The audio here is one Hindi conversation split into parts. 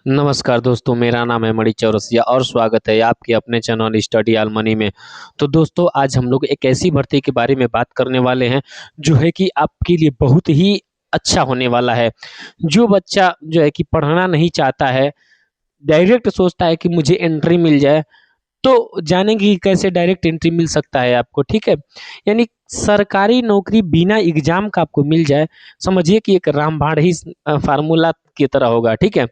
नमस्कार दोस्तों, मेरा नाम है मणि चौरसिया और स्वागत है आपके अपने चैनल स्टडी ऑल मनी में। तो दोस्तों, आज हम लोग एक ऐसी भर्ती के बारे में बात करने वाले हैं जो है कि आपके लिए बहुत ही अच्छा होने वाला है। जो बच्चा जो है कि पढ़ना नहीं चाहता है, डायरेक्ट सोचता है कि मुझे एंट्री मिल जाए, तो जानेंगे कि कैसे डायरेक्ट एंट्री मिल सकता है आपको, ठीक है? यानी सरकारी नौकरी बिना एग्जाम का आपको मिल जाए, समझिए कि एक रामबाण ही फार्मूला की तरह होगा, ठीक है?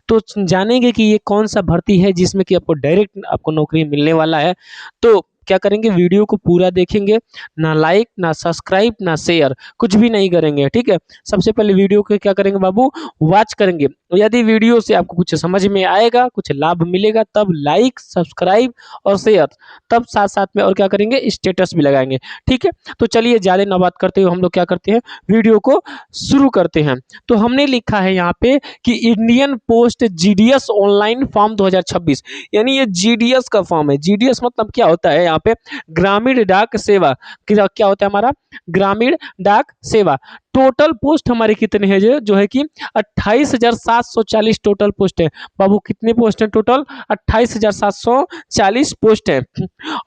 तो जानेंगे कि ये कौन सा भर्ती है जिसमें कि आपको डायरेक्ट आपको नौकरी मिलने वाला है। तो क्या करेंगे, वीडियो को पूरा देखेंगे, ना लाइक ना सब्सक्राइब ना शेयर, कुछ भी नहीं करेंगे, ठीक है? सबसे पहले वीडियो को क्या करेंगे बाबू, वॉच करेंगे। यदि वीडियो से आपको कुछ समझ में आएगा, कुछ लाभ मिलेगा, तब लाइक सब्सक्राइब और शेयर, तब साथ साथ में और क्या करेंगे, स्टेटस भी लगाएंगे, ठीक है? तो चलिए ज़्यादा ना बात करते हुए हम लोग क्या करते हैं, वीडियो को शुरू करते हैं। तो हमने लिखा है यहाँ पे कि Indian post GDS online form 2026, यानी ये जीडीएस का फॉर्म है। जीडीएस मतलब क्या होता है, यहाँ पे ग्रामीण डाक सेवा। क्या होता है हमारा, ग्रामीण डाक सेवा। टोटल पोस्ट हमारे कितने हैं, जो है कि 28,740 टोटल पोस्ट है। बाबू कितने पोस्ट है टोटल, 28,740 पोस्ट है।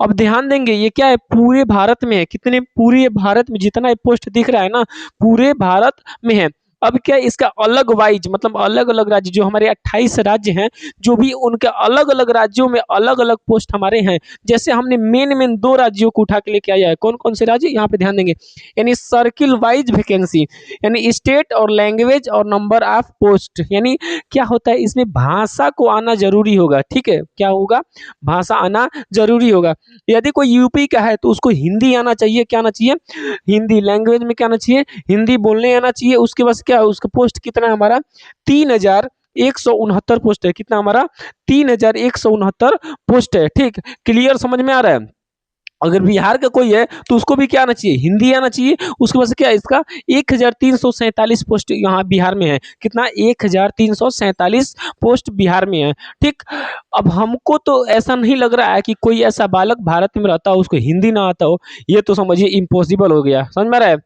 अब ध्यान देंगे, ये क्या है, पूरे भारत में है। कितने, पूरे भारत में जितना ये पोस्ट दिख रहा है ना, पूरे भारत में है। अब क्या है, इसका अलग वाइज मतलब अलग अलग राज्य, जो हमारे 28 राज्य हैं, जो भी उनके अलग अलग राज्यों में अलग अलग पोस्ट हमारे हैं। जैसे हमने मेन दो राज्यों को उठा के लेके आया है। कौन कौन से राज्य, यहाँ पे ध्यान देंगे, यानी सर्किल वाइज वैकेंसी, यानी स्टेट और लैंग्वेज और नंबर ऑफ पोस्ट। यानी क्या होता है, इसमें भाषा को आना जरूरी होगा, ठीक है? क्या होगा, भाषा आना जरूरी होगा। यदि कोई यूपी का है तो उसको हिंदी आना चाहिए। क्या आना चाहिए, हिंदी। लैंग्वेज में क्या आना चाहिए, हिंदी बोलने आना चाहिए। उसके बाद क्या, उसका पोस्ट कितना है हमारा, 3,169 पोस्ट है। कितना हमारा, 3,169 पोस्ट है, ठीक? क्लियर, समझ में आ रहा है? अगर बिहार का कोई है तो उसको भी क्या आना चाहिए, हिंदी आना चाहिए। उसके बाद से क्या है, इसका 1,347 पोस्ट यहाँ बिहार में है। कितना, 1,347 पोस्ट बिहार में है, ठीक? अब हमको तो ऐसा नहीं लग रहा है कि कोई ऐसा बालक भारत में रहता हो उसको हिंदी ना आता हो। ये तो समझिए इम्पॉसिबल हो गया, समझ में आ रहा है?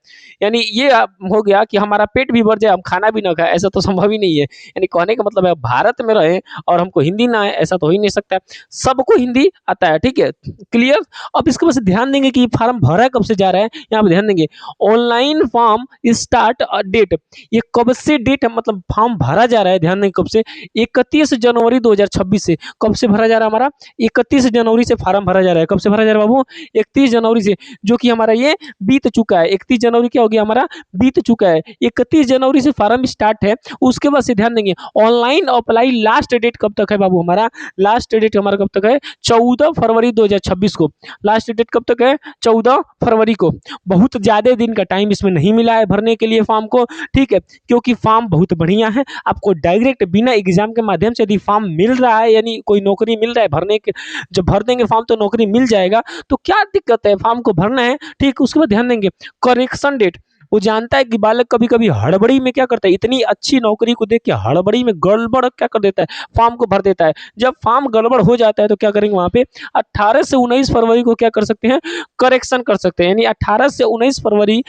यानी ये हो गया कि हमारा पेट भी भर जाए, हम खाना भी ना खाए, ऐसा तो संभव ही नहीं है। यानी कहने का मतलब है, भारत में रहे और हमको हिंदी ना आए, ऐसा तो हो ही नहीं सकता। सबको हिंदी आता है, ठीक है? क्लियर। अब इसके वजह से ध्यान देंगे कि फॉर्म भरा कब से जा रहा है, यहाँ पे ध्यान देंगे। ऑनलाइन फॉर्म स्टार्ट डेट, ये कब से डेट है, मतलब फॉर्म भरा जा रहा है, ध्यान देंगे कब से, 31 जनवरी 2026 से। कब से भरा जा रहा है हमारा, 31 जनवरी से फॉर्म भरा जा रहा है। कब से भरा जा रहा है बाबू, 31 जनवरी से, जो कि हमारा ये बीत चुका है। 31 जनवरी क्या हो गया हमारा, बीत चुका है। 31 जनवरी से फॉर्म स्टार्ट है। उसके बाद से ध्यान देंगे, ऑनलाइन अप्लाई लास्ट डेट कब तक है बाबू हमारा, लास्ट डेट हमारा कब तक है, 14 फरवरी 2026 को। लास्ट डेट कब तक है, 14 फरवरी को। बहुत ज़्यादा दिन का टाइम इसमें नहीं मिला है भरने के लिए फॉर्म को, ठीक है? क्योंकि फॉर्म बहुत बढ़िया है, आपको डायरेक्ट बिना एग्जाम के माध्यम से यदि फॉर्म मिल रहा है, यानी कोई नौकरी मिल रहा है, भरने के जब भर देंगे फॉर्म तो नौकरी मिल जाएगा। तो क्या दिक्कत है, फॉर्म को भरना है, ठीक? उसके बाद ध्यान देंगे, करेक्शन डेट। वो जानता है कि बालक कभी कभी हड़बड़ी में क्या करता है, इतनी अच्छी नौकरी को देख के हड़बड़ी में गड़बड़ क्या कर देता है, फॉर्म को भर देता है। जब फॉर्म गड़बड़ हो जाता है तो क्या करेंगे, वहां पे 18 से 19 फरवरी को क्या कर सकते हैं, करेक्शन कर सकते हैं। यानी 18 से 19 फरवरी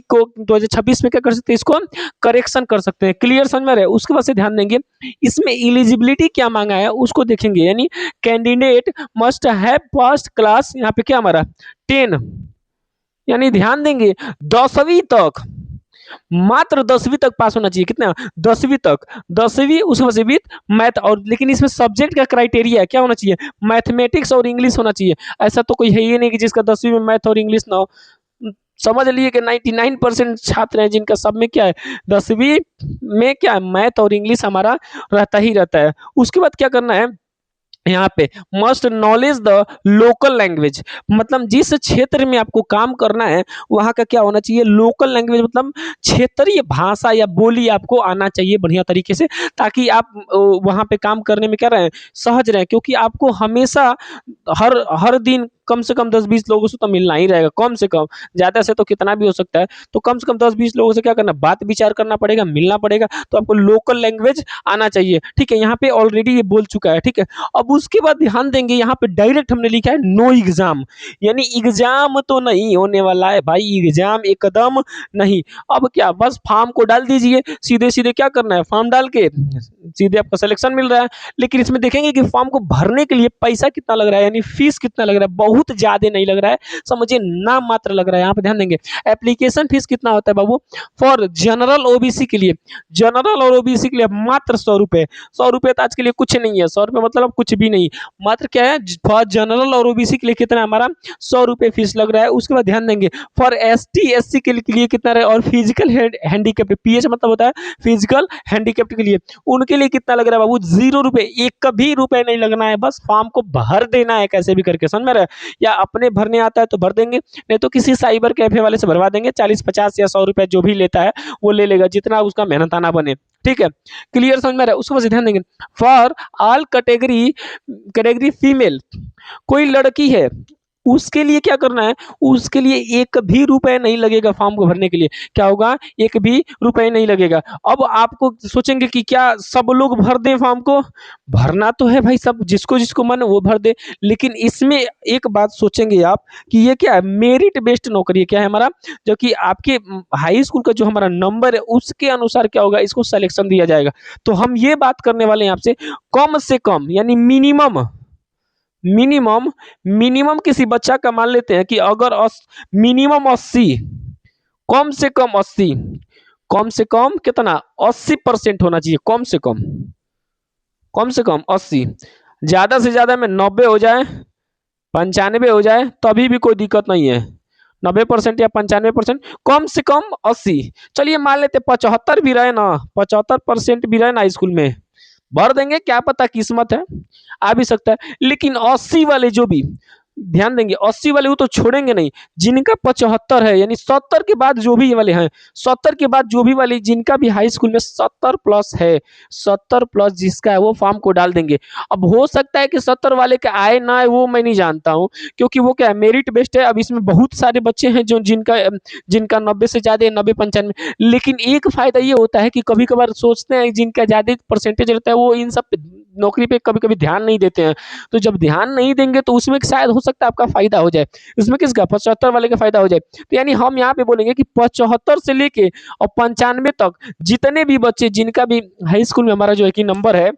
को 2026 में क्या कर सकते हैं, इसको करेक्शन कर सकते हैं। क्लियर, समझ में रहे? उसके बाद से ध्यान देंगे, इसमें एलिजिबिलिटी क्या मांगा है उसको देखेंगे। यानी candidate must have past class, यहाँ पे क्या हमारा 10, यानी ध्यान देंगे 10वीं तक, मात्र 10वीं तक पास होना चाहिए। कितना, 10वीं तक, 10वीं, उसके बाद विद मैथ। और लेकिन इसमें सब्जेक्ट का क्राइटेरिया क्या होना चाहिए, मैथमेटिक्स और इंग्लिश होना चाहिए। ऐसा तो कोई है ही नहीं कि जिसका 10वीं में मैथ और इंग्लिश ना हो। समझ लिए कि 99% छात्र हैं जिनका सब में क्या है, 10वीं में क्या है, मैथ और इंग्लिश हमारा रहता ही रहता है। उसके बाद क्या करना है, यहाँ पे must knowledge the local language, मतलब जिस क्षेत्र में आपको काम करना है वहाँ का क्या होना चाहिए, लोकल लैंग्वेज, मतलब क्षेत्रीय भाषा या बोली आपको आना चाहिए बढ़िया तरीके से, ताकि आप वहाँ पे काम करने में क्या रहे, सहज रहें। क्योंकि आपको हमेशा हर हर दिन कम से कम 10-20 लोगों से तो मिलना ही रहेगा, कम से कम, ज़्यादा से तो कितना भी हो सकता है। तो कम से कम 10-20 लोगों से क्या करना, बात विचार करना पड़ेगा, मिलना पड़ेगा, तो आपको लोकल लैंग्वेज आना चाहिए, ठीक है। यहाँ पे ऑलरेडी ये बोल चुका है, ठीक है। अब उसके बाद ध्यान देंगे, यहाँ पे डायरेक्ट हमने लिखा है नो एग्जाम, यानी एग्जाम तो नहीं होने वाला है भाई, एग्जाम एकदम नहीं। अब क्या, बस फॉर्म को डाल दीजिए, सीधे सीधे क्या करना है, फॉर्म डाल के सीधे आपका सिलेक्शन मिल रहा है। लेकिन इसमें देखेंगे कि फॉर्म को भरने के लिए पैसा कितना लग रहा है, यानी फीस कितना लग रहा है, बहुत ज्यादा नहीं लग रहा है, समझिए नाम मात्र लग रहा है। यहाँ पे ध्यान देंगे, एप्लीकेशन फीस कितना होता है बाबू, फॉर जनरल ओबीसी के लिए, जनरल और ओबीसी के लिए मात्र 100 रुपए। 100 रुपए तो आज के लिए कुछ नहीं है, 100 रुपए मतलब कुछ भी नहीं, मात्र क्या है, फॉर जनरल और ओबीसी के लिए कितना हमारा 100 रुपए फीस लग रहा है। उसके बाद ध्यान देंगे, फॉर एसटी एससी के लिए कितना रहे, और फिजिकल हैंडीकेप्ट, पीएच मतलब होता है फिजिकल हैंडीकेप्ट के लिए, उनके लिए कितना लग रहा है बाबू, 0 रुपए, एक भी रुपए नहीं लगना है, बस फॉर्म को भर देना है कैसे भी करके, समझ में रहे। या अपने भरने आता है तो भर देंगे, नहीं तो किसी साइबर कैफे वाले से भरवा देंगे, 40-50 या 100 रुपए जो भी लेता है वो ले लेगा, जितना उसका मेहनताना बने, ठीक है। क्लियर समझ में रहा है। उसको बस ध्यान देंगे, for all category, category female, कोई लड़की है उसके लिए क्या करना है, उसके लिए एक भी रुपए नहीं लगेगा फॉर्म को भरने के लिए, क्या होगा, एक भी रुपए नहीं लगेगा। अब आपको सोचेंगे कि क्या सब लोग भर दें फॉर्म को, भरना तो है भाई, सब जिसको जिसको मन है वो भर दे, लेकिन इसमें एक बात सोचेंगे आप कि ये क्या है, मेरिट बेस्ड नौकरी है, क्या है हमारा, जो कि आपके हाई स्कूल का जो हमारा नंबर है उसके अनुसार क्या होगा, इसको सिलेक्शन दिया जाएगा। तो हम ये बात करने वाले हैं आपसे, कम से कम यानी मिनिमम, मिनिमम मिनिमम किसी बच्चा का मान लेते हैं कि अगर मिनिमम 80, कम से कम 80, कम से कम कितना, 80% होना चाहिए, कम से कम 80, ज़्यादा से ज़्यादा में 90 हो जाए, 95 हो जाए तभी भी कोई दिक्कत नहीं है, 90% या 95%, कम से कम 80। चलिए मान लेते 75 भी रहे ना, 75% भी रहे ना स्कूल में, भर देंगे, क्या पता किस्मत है, आ भी सकता है। लेकिन 80 वाले जो भी, ध्यान देंगे 80 वाले वो तो छोड़ेंगे नहीं, जिनका 75 है, यानी 70 के बाद जो भी वाले हैं, 70 के बाद जो भी वाले जिनका भी हाई स्कूल में 70 प्लस है, 70 प्लस जिसका है वो फॉर्म को डाल देंगे। अब हो सकता है कि 70 वाले के आए ना आए वो मैं नहीं जानता हूँ, क्योंकि वो क्या है, मेरिट बेस्ड है। अब इसमें बहुत सारे बच्चे हैं जो जिनका 90 से ज़्यादा, 90-95, लेकिन एक फायदा ये होता है कि कभी कभार सोचते हैं जिनका ज़्यादा परसेंटेज रहता है वो इन सब नौकरी पे कभी कभी ध्यान नहीं देते हैं, तो जब ध्यान नहीं देंगे तो उसमें शायद हो सकता है आपका फायदा हो जाए, इसमें किसका, 75 वाले का फायदा हो जाए। तो यानी हम यहाँ पे बोलेंगे कि 75 से लेके और 95 तक जितने भी बच्चे जिनका भी हाई स्कूल में हमारा जो है कि नंबर है,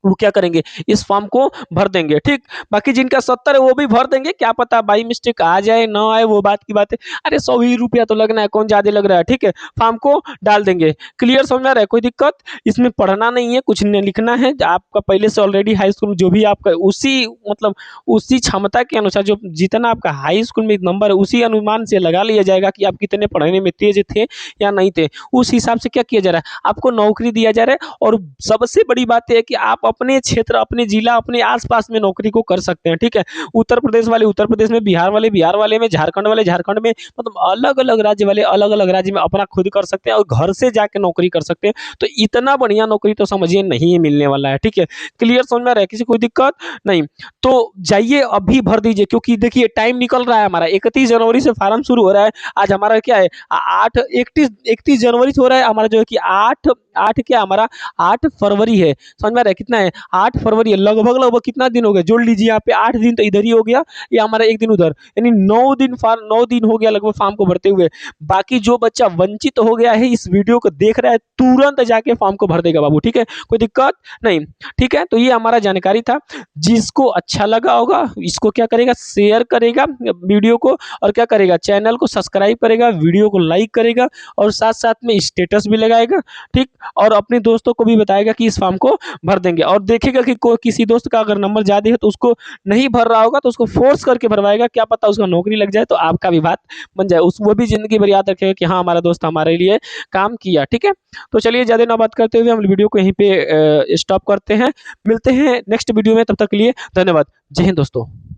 वो क्या करेंगे, इस फॉर्म को भर देंगे, ठीक। बाकी जिनका 70 है वो भी भर देंगे, क्या पता बाई मिस्टेक आ जाए ना आए, वो बात की बात है, अरे 100 ही रुपया तो लगना है, कौन ज्यादा लग रहा है, ठीक है। फॉर्म को डाल देंगे, क्लियर समझ में आ रहा है, कोई दिक्कत इसमें, पढ़ना नहीं है, कुछ नहीं लिखना है, आपका पहले से ऑलरेडी हाई स्कूल में जो भी आपका उसी मतलब उसी क्षमता के अनुसार जो जितना आपका हाई स्कूल में नंबर है उसी अनुमान से लगा लिया जाएगा कि आप कितने पढ़ने में तेज थे या नहीं थे, उस हिसाब से क्या किया जा रहा है, आपको नौकरी दिया जा रहा है। और सबसे बड़ी बात है कि आप अपने क्षेत्र, अपने जिला, अपने आसपास में नौकरी को कर सकते हैं, ठीक है। उत्तर प्रदेश वाले उत्तर प्रदेश में, बिहार वाले बिहार वाले में, झारखंड वाले झारखंड में, मतलब अलग अलग राज्य वाले अलग अलग राज्य में अपना खुद कर सकते हैं और घर से जाके नौकरी कर सकते हैं। तो इतना बढ़िया नौकरी तो समझिए नहीं मिलने वाला है, ठीक है। क्लियर समझ में आ रहा है, किसी कोई दिक्कत नहीं, तो जाइए अभी भर दीजिए, क्योंकि देखिए टाइम निकल रहा है हमारा, 31 जनवरी से फार्म शुरू हो रहा है, आज हमारा क्या है 31 जनवरी से हो रहा है हमारा जो है कि 8 क्या हमारा 8 फरवरी है, समझ में आ रहा है, कितना है 8 फरवरी है, लगभग लगभग कितना दिन हो गया, जोड़ लीजिए यहाँ पे, 8 दिन तो इधर ही हो गया, या हमारा एक दिन उधर, यानी 9 दिन हो गया लगभग फॉर्म को भरते हुए। बाकी जो बच्चा वंचित हो गया है इस वीडियो को देख रहा है, तुरंत जाके फॉर्म को भर देगा बाबू, ठीक है, कोई दिक्कत नहीं, ठीक है। तो ये हमारा जानकारी था, जिसको अच्छा लगा होगा इसको क्या करेगा, शेयर करेगा वीडियो को, और क्या करेगा, चैनल को सब्सक्राइब करेगा, वीडियो को लाइक करेगा, और साथ साथ में स्टेटस भी लगाएगा, ठीक। और अपने दोस्तों को भी बताएगा कि इस फॉर्म को भर देंगे, और देखेगा कि किसी दोस्त का अगर नंबर ज़्यादा है तो उसको नहीं भर रहा होगा तो उसको फोर्स करके भरवाएगा, क्या पता उसका नौकरी लग जाए तो आपका भी बात बन जाए, उस वो भी जिंदगी भर याद रखेगा कि हाँ हमारा दोस्त हमारे लिए काम किया, ठीक है। तो चलिए ज़्यादा ना बात करते हुए हम वीडियो को यहीं पे स्टॉप करते हैं, मिलते हैं नेक्स्ट वीडियो में, तब तक के लिए धन्यवाद, जय हिंद दोस्तों।